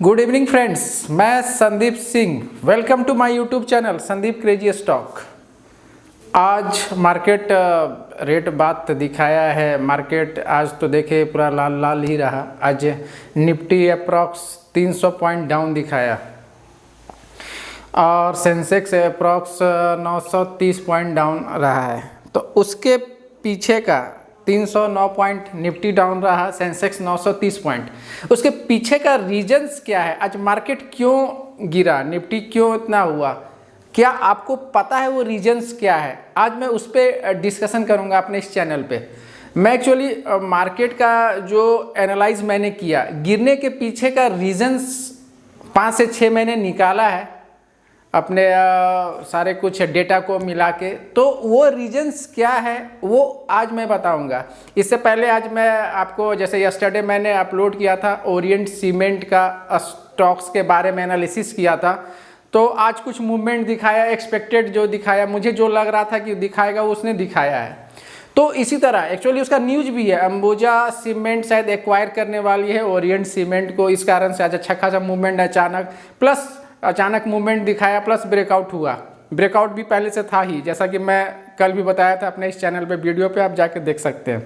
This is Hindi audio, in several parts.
गुड इवनिंग फ्रेंड्स, मैं Sandeep Singh. Welcome to my YouTube channel Sandeep crazy stock. आज मार्केट रेट बात दिखाया है। मार्केट आज तो देखे पूरा लाल लाल ही रहा। आज निफ्टी अप्रॉक्स 300 पॉइंट डाउन दिखाया और सेंसेक्स अप्रॉक्स 930 पॉइंट डाउन रहा है। तो उसके पीछे का 309 पॉइंट निफ्टी डाउन रहा, सेंसेक्स 930 पॉइंट। उसके पीछे का रीजंस क्या है? आज मार्केट क्यों गिरा, निफ्टी क्यों इतना हुआ, क्या आपको पता है वो रीजंस क्या है? आज मैं उस पर डिस्कशन करूंगा अपने इस चैनल पे। मैं एक्चुअली मार्केट का जो एनालाइज मैंने किया, गिरने के पीछे का रीजंस 5 से 6 महीने निकाला है अपने सारे कुछ डेटा को मिला के। तो वो रीजंस क्या है वो आज मैं बताऊंगा। इससे पहले आज मैं आपको, जैसे यस्टरडे मैंने अपलोड किया था ओरिएंट सीमेंट का स्टॉक्स के बारे में एनालिसिस किया था, तो आज कुछ मूवमेंट दिखाया, एक्सपेक्टेड जो दिखाया, मुझे जो लग रहा था कि दिखाएगा उसने दिखाया है। तो इसी तरह एक्चुअली उसका न्यूज भी है, अंबुजा सीमेंट शायद एक्वायर करने वाली है ओरिएंट सीमेंट को। इस कारण से आज अच्छा खासा मूवमेंट अचानक मूवमेंट दिखाया, प्लस ब्रेकआउट हुआ। ब्रेकआउट भी पहले से था ही, जैसा कि मैं कल भी बताया था अपने इस चैनल पे, वीडियो पे आप जाके देख सकते हैं।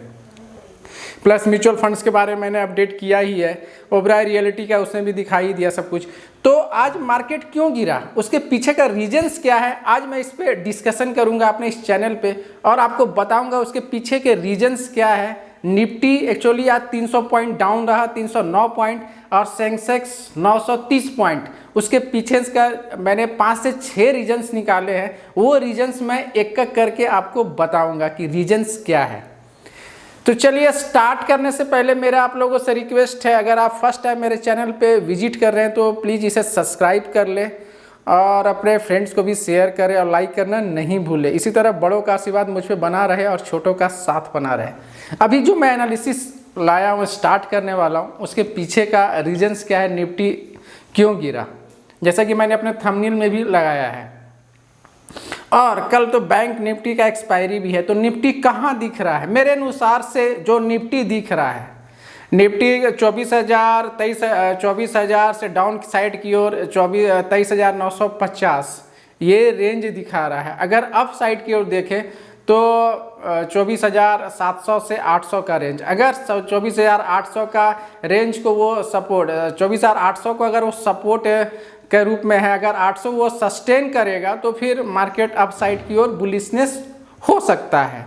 प्लस म्यूचुअल फंड्स के बारे में मैंने अपडेट किया ही है, ओबराय रियलिटी का उसने भी दिखाई दिया सब कुछ। तो आज मार्केट क्यों गिरा, उसके पीछे का रीजंस क्या है, आज मैं इस पर डिस्कशन करूंगा अपने इस चैनल पे और आपको बताऊंगा उसके पीछे के रीजंस क्या है। निफ्टी एक्चुअली आज 300 पॉइंट डाउन रहा, 309 पॉइंट, और सेंसेक्स 930 पॉइंट। उसके पीछे का मैंने 5 से 6 रीजंस निकाले हैं। वो रीजंस मैं एक एक करके आपको बताऊंगा कि रीजंस क्या है। तो चलिए स्टार्ट करने से पहले मेरा आप लोगों से रिक्वेस्ट है, अगर आप फर्स्ट टाइम मेरे चैनल पे विजिट कर रहे हैं तो प्लीज़ इसे सब्सक्राइब कर लें और अपने फ्रेंड्स को भी शेयर करें और लाइक करना नहीं भूलें। इसी तरह बड़ों का आशीर्वाद मुझ पे बना रहे और छोटों का साथ बना रहे। अभी जो मैं एनालिसिस लाया हूँ, स्टार्ट करने वाला हूँ, उसके पीछे का रीजंस क्या है, निफ्टी क्यों गिरा, जैसा कि मैंने अपने थंबनेल में भी लगाया है। और कल तो बैंक निफ्टी का एक्सपायरी भी है, तो निफ्टी कहाँ दिख रहा है? मेरे अनुसार से जो निफ्टी दिख रहा है, निफ्टी 24,000 से डाउन साइड की ओर 23,950 ये रेंज दिखा रहा है। अगर अप साइड की ओर देखें तो 24,700 से 800 का रेंज, अगर 24,800 का रेंज को वो सपोर्ट, 24,800 को अगर वो सपोर्ट के रूप में है, अगर 800 वो सस्टेन करेगा तो फिर मार्केट अप साइड की ओर बुलिशनेस हो सकता है।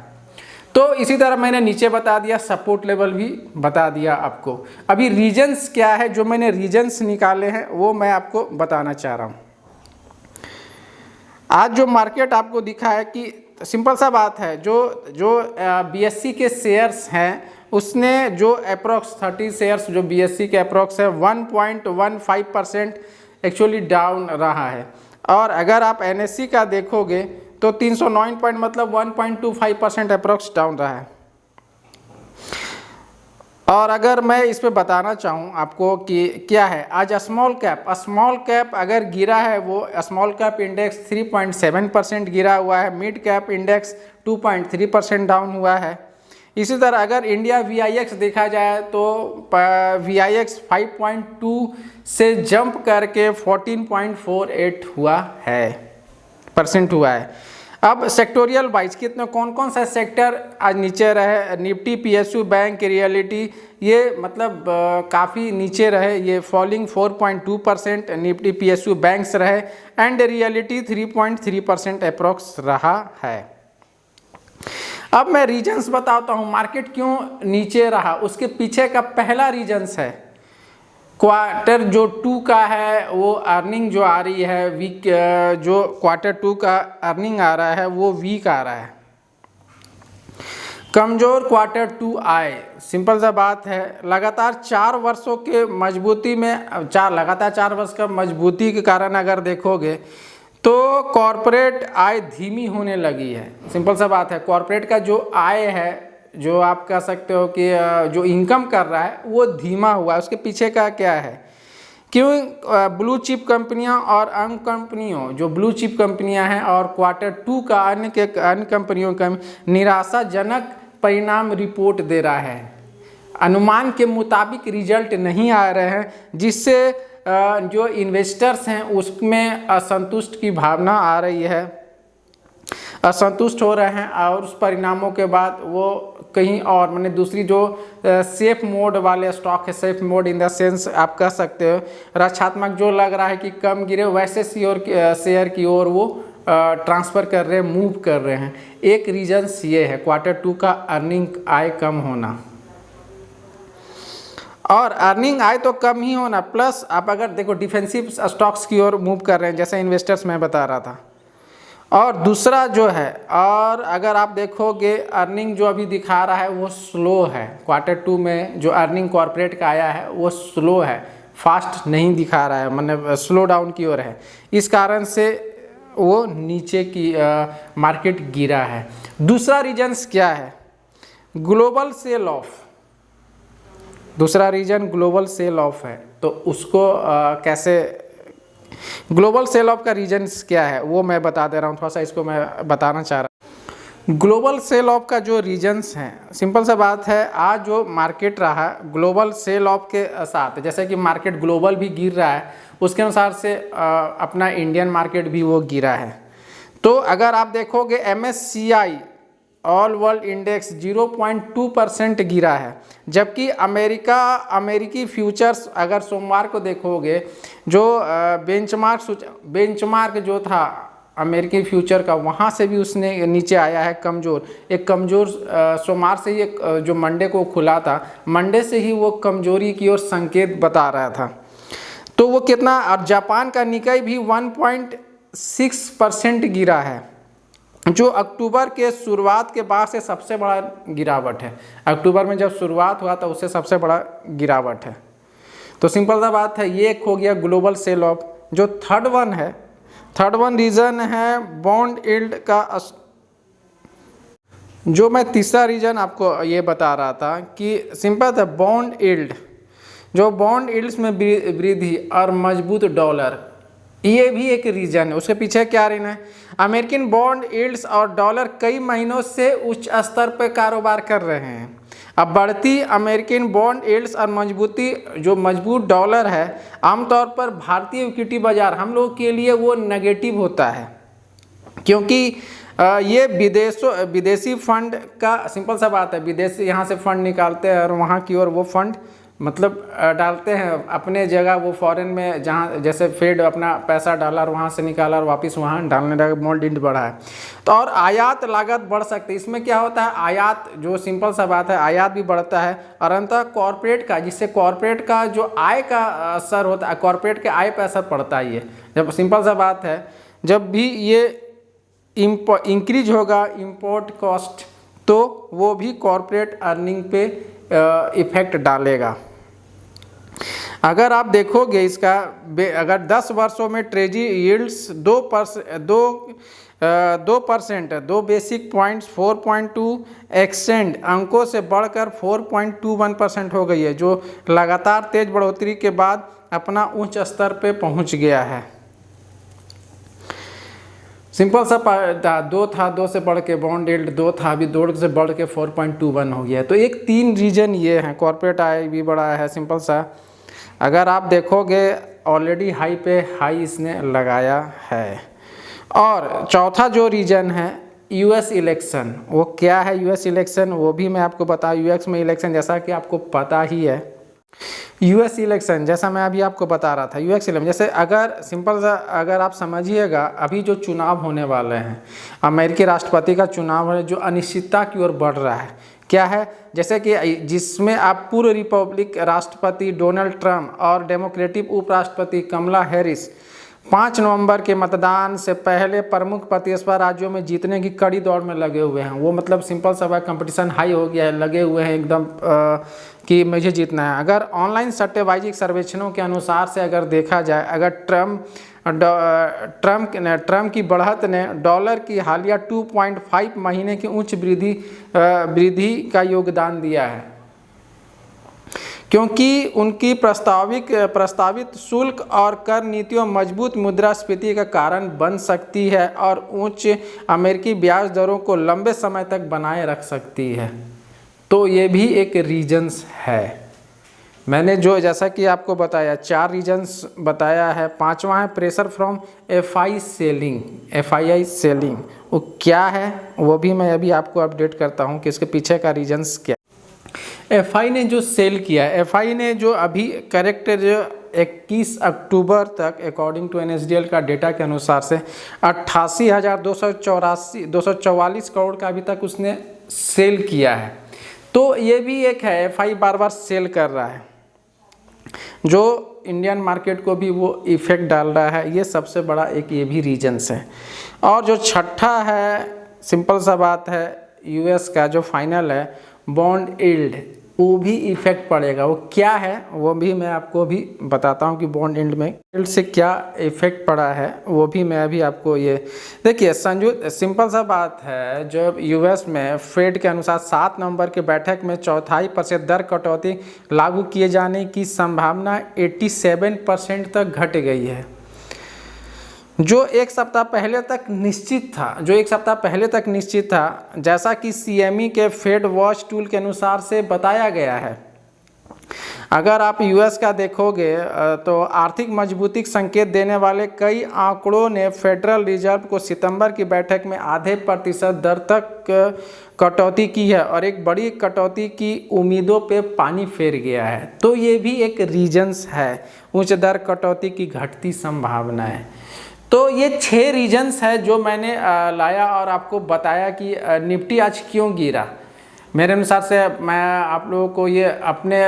तो इसी तरह मैंने नीचे बता दिया, सपोर्ट लेवल भी बता दिया आपको। अभी रीजंस क्या है, जो मैंने रीजंस निकाले हैं वो मैं आपको बताना चाह रहा हूँ। आज जो मार्केट आपको दिखा है कि सिंपल सा बात है, जो बीएससी के शेयर्स हैं उसने जो अप्रॉक्स 30 शेयर्स जो बीएससी के अप्रॉक्स है 1.15% एक्चुअली डाउन रहा है। और अगर आप एनएससी का देखोगे तो 309 पॉइंट मतलब 1.25% अप्रॉक्स डाउन रहा है। और अगर मैं इस पे बताना चाहूँ आपको कि क्या है, आज स्मॉल कैप अगर गिरा है, वो स्मॉल कैप इंडेक्स 3.7% गिरा हुआ है, मिड कैप इंडेक्स 2.3% डाउन हुआ है। इसी तरह अगर इंडिया VIX देखा जाए तो VIX 5.2 से जंप करके 14.48 हुआ है। अब सेक्टोरियल वाइज कितने कौन सा सेक्टर आज नीचे रहे? निफ्टी, PSU, बैंक, रियलिटी, ये मतलब काफ़ी नीचे रहे, ये फॉलिंग 4.2%, निफ्टी, PSU, बैंक्स रहे, एंड रियलिटी 3.3% अप्रॉक्स रहा है। अब मैं रीजंस बताता हूँ मार्केट क्यों नीचे रहा। उसके पीछे का पहला रीजंस है क्वार्टर जो 2 का है, वो अर्निंग जो आ रही है वीक, जो क्वार्टर 2 का अर्निंग आ रहा है वो वीक आ रहा है, कमज़ोर क्वार्टर 2 आए। सिंपल सा बात है, लगातार 4 वर्षों के मजबूती में लगातार 4 वर्ष का मजबूती के कारण अगर देखोगे तो कॉरपोरेट आय धीमी होने लगी है। सिंपल सा बात है, कॉरपोरेट का जो आय है, जो आप कह सकते हो कि जो इनकम कर रहा है वो धीमा हुआ है। उसके पीछे का क्या है, क्यों ब्लू चिप कंपनियां और अन्य कंपनियों, जो ब्लू चिप कंपनियां हैं और क्वार्टर 2 का अन्य कंपनियों का निराशाजनक परिणाम रिपोर्ट दे रहा है। अनुमान के मुताबिक रिजल्ट नहीं आ रहे हैं, जिससे जो इन्वेस्टर्स हैं उसमें असंतुष्ट की भावना आ रही है, असंतुष्ट हो रहे हैं और उस परिणामों के बाद वो कहीं और माने दूसरी जो सेफ मोड वाले स्टॉक है, safe mode in the sense आप कह सकते हो रक्षात्मक, जो लग रहा है कि कम गिरे वैसे शेयर की ओर वो ट्रांसफ़र कर रहे हैं, मूव कर रहे हैं। एक रीजन्स ये है Q2 का अर्निंग आय कम होना, और अर्निंग आय तो कम ही होना प्लस आप अगर देखो डिफेंसिव स्टॉक्स की ओर मूव कर रहे हैं जैसे इन्वेस्टर्स मैं बता रहा था। और दूसरा जो है, और अगर आप देखोगे अर्निंग जो अभी दिखा रहा है वो स्लो है, Q2 में जो अर्निंग कॉर्पोरेट का आया है वो स्लो है, फास्ट नहीं दिखा रहा है, मतलब स्लो डाउन की ओर है। इस कारण से वो नीचे की मार्केट गिरा है। दूसरा रीजन्स क्या है? ग्लोबल सेल ऑफ, दूसरा रीजन ग्लोबल सेल ऑफ है। तो उसको कैसे, ग्लोबल सेल ऑफ का रीजन्स क्या है वो मैं बता दे रहा हूँ, थोड़ा सा इसको मैं बताना चाह रहा हूँ। ग्लोबल सेल ऑफ का जो रीजन्स हैं, सिंपल सा बात है, आज जो मार्केट रहा ग्लोबल सेल ऑफ के साथ, जैसे कि मार्केट ग्लोबल भी गिर रहा है उसके अनुसार से अपना इंडियन मार्केट भी वो गिरा है। तो अगर आप देखोगे MSCI ऑल वर्ल्ड इंडेक्स 0.2% गिरा है, जबकि अमेरिकी फ्यूचर्स अगर सोमवार को देखोगे जो बेंचमार्क जो था अमेरिकी फ्यूचर का, वहाँ से भी उसने नीचे आया है कमज़ोर। एक कमज़ोर सोमवार से ही जो मंडे को खुला था, मंडे से ही वो कमज़ोरी की ओर संकेत बता रहा था। तो वो कितना, और जापान का निकाई भी 1.6% गिरा है, जो अक्टूबर के शुरुआत के बाद से सबसे बड़ा गिरावट है। अक्टूबर में जब शुरुआत हुआ था उससे सबसे बड़ा गिरावट है। तो सिंपल सा बात है, ये एक हो गया ग्लोबल सेल ऑफ। जो थर्ड वन रीज़न है बॉन्ड यील्ड का, जो मैं तीसरा रीज़न आपको ये बता रहा था कि सिंपल था बॉन्ड यील्ड, जो बॉन्ड यील्ड्स में वृद्धि और मजबूत डॉलर, ये भी एक रीज़न है। उसके पीछे क्या रीज़न है? अमेरिकन बॉन्ड यील्ड्स और डॉलर कई महीनों से उच्च स्तर पर कारोबार कर रहे हैं। अब बढ़ती अमेरिकन बॉन्ड यील्ड्स और मजबूत डॉलर है, आमतौर पर भारतीय इक्विटी बाजार हम लोगों के लिए वो नेगेटिव होता है, क्योंकि ये विदेशी फंड का, सिंपल सा बात है, विदेशी यहाँ से फंड निकालते हैं और वहाँ की ओर वो फंड मतलब डालते हैं अपने जगह, वो फॉरेन में जहाँ जैसे फेड अपना पैसा डाला और वहाँ से निकाला और वापस वहाँ डालने लगा, बॉन्ड यील्ड बढ़ा है। तो और आयात लागत बढ़ सकती है। इसमें क्या होता है, आयात, जो सिंपल सा बात है, आयात भी बढ़ता है और अंततः कॉर्पोरेट का, जिससे कॉर्पोरेट का जो आय का असर होता है, कॉर्पोरेट के आय पर असर पड़ता ही है। जब सिंपल सा बात है, जब भी ये इंक्रीज होगा इम्पोर्ट कॉस्ट, तो वो भी कॉर्पोरेट अर्निंग पे इफेक्ट डालेगा। अगर आप देखोगे इसका, अगर 10 वर्षों में treasury yields 2 basic points 4.2 Accent अंकों से बढ़कर 4.21% हो गई है, जो लगातार तेज बढ़ोतरी के बाद अपना उच्च स्तर पे पहुंच गया है। सिंपल सा 2 था, 2 से बढ़ के बॉन्ड यील्ड 2 था, अभी 2 से बढ़ के 4.21 हो गया है। तो एक 3 रीजन ये हैं, कॉर्पोरेट आय भी बढ़ा है, सिंपल सा। अगर आप देखोगे ऑलरेडी हाई पे हाई इसने लगाया है। और चौथा जो रीजन है यूएस इलेक्शन, वो क्या है यूएस इलेक्शन, वो भी मैं आपको बता, यूएस में इलेक्शन जैसा कि आपको पता ही है, यूएस इलेक्शन जैसा मैं अभी आपको बता रहा था, यूएस इलेक्शन जैसे अगर सिंपल सा अगर आप समझिएगा, अभी जो चुनाव होने वाले हैं, अमेरिकी राष्ट्रपति का चुनाव है जो अनिश्चितता की ओर बढ़ रहा है। क्या है, जैसे कि जिसमें आप पूर्व रिपब्लिक राष्ट्रपति डोनाल्ड ट्रंप और डेमोक्रेटिक उपराष्ट्रपति कमला हैरिस 5 नवंबर के मतदान से पहले प्रमुख प्रतिस्पर्धा राज्यों में जीतने की कड़ी दौड़ में लगे हुए हैं। वो मतलब सिंपल सा कंपटीशन हाई हो गया है, लगे हुए हैं एकदम कि मुझे जीतना है। अगर ऑनलाइन सट्टेबाजी सर्वेक्षणों के अनुसार से अगर देखा जाए, अगर ट्रम्प की बढ़त ने डॉलर की हालिया 2.5 महीने की उच्च वृद्धि का योगदान दिया है, क्योंकि उनकी प्रस्तावित शुल्क और कर नीतियों मजबूत मुद्रास्फीति का कारण बन सकती है और उच्च अमेरिकी ब्याज दरों को लंबे समय तक बनाए रख सकती है। तो ये भी एक रीजन्स है। मैंने जो जैसा कि आपको बताया 4 रीजन्स बताया है, 5वां है प्रेशर फ्रॉम एफआई सेलिंग। वो क्या है वो भी मैं अभी आपको अपडेट करता हूँ कि इसके पीछे का रीजन्स क्या। एफआई ने जो सेल किया है, एफआई ने जो अभी करेक्ट जो 21 अक्टूबर तक अकॉर्डिंग टू एनएसडीएल का डेटा के अनुसार से 88,244 करोड़ का अभी तक उसने सेल किया है। तो ये भी एक है, एफआई बार बार सेल कर रहा है जो इंडियन मार्केट को भी वो इफ़ेक्ट डाल रहा है। ये सबसे बड़ा एक ये भी रीजन्स है। और जो छठा है, सिंपल सा बात है, यूएस का जो फाइनल है बॉन्ड यील्ड, वो भी इफ़ेक्ट पड़ेगा। वो क्या है वो भी मैं आपको भी बताता हूँ कि बॉन्ड यील्ड में यील्ड से क्या इफ़ेक्ट पड़ा है, वो भी मैं अभी आपको ये देखिए। सिंपल सा बात है, जब यूएस में फेड के अनुसार 7 नवंबर के बैठक में 0.25% दर कटौती लागू किए जाने की संभावना 87% तक घट गई है, जो एक सप्ताह पहले तक निश्चित था, जैसा कि सीएमई के फेड वॉच टूल के अनुसार से बताया गया है। अगर आप यूएस का देखोगे तो आर्थिक मजबूती संकेत देने वाले कई आंकड़ों ने फेडरल रिजर्व को सितंबर की बैठक में ½ दर तक कटौती की है और एक बड़ी कटौती की उम्मीदों पे पानी फेर गया है। तो ये भी एक रीजन्स है, उच्च दर कटौती की घटती संभावना है। तो ये 6 रीजन्स है जो मैंने लाया और आपको बताया कि निफ्टी आज क्यों गिरा। मेरे अनुसार से मैं आप लोगों को ये अपने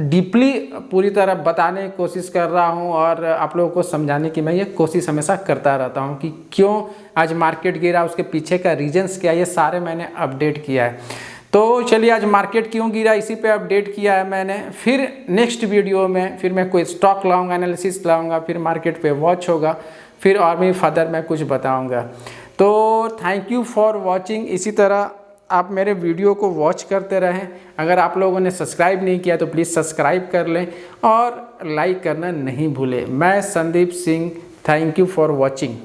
डीपली पूरी तरह बताने की कोशिश कर रहा हूँ और आप लोगों को समझाने की मैं ये कोशिश हमेशा करता रहता हूँ कि क्यों आज मार्केट गिरा, उसके पीछे का रीजन्स क्या, ये सारे मैंने अपडेट किया है। तो चलिए आज मार्केट क्यों गिरा इसी पे अपडेट किया है मैंने। फिर नेक्स्ट वीडियो में फिर मैं कोई स्टॉक लाऊंगा, एनालिसिस लाऊंगा, फिर मार्केट पे वॉच होगा, फिर और भी फर्दर मैं कुछ बताऊंगा। तो थैंक यू फॉर वॉचिंग। इसी तरह आप मेरे वीडियो को वॉच करते रहें। अगर आप लोगों ने सब्सक्राइब नहीं किया तो प्लीज़ सब्सक्राइब कर लें और लाइक करना नहीं भूलें। मैं Sandeep Singh, thank you for watching.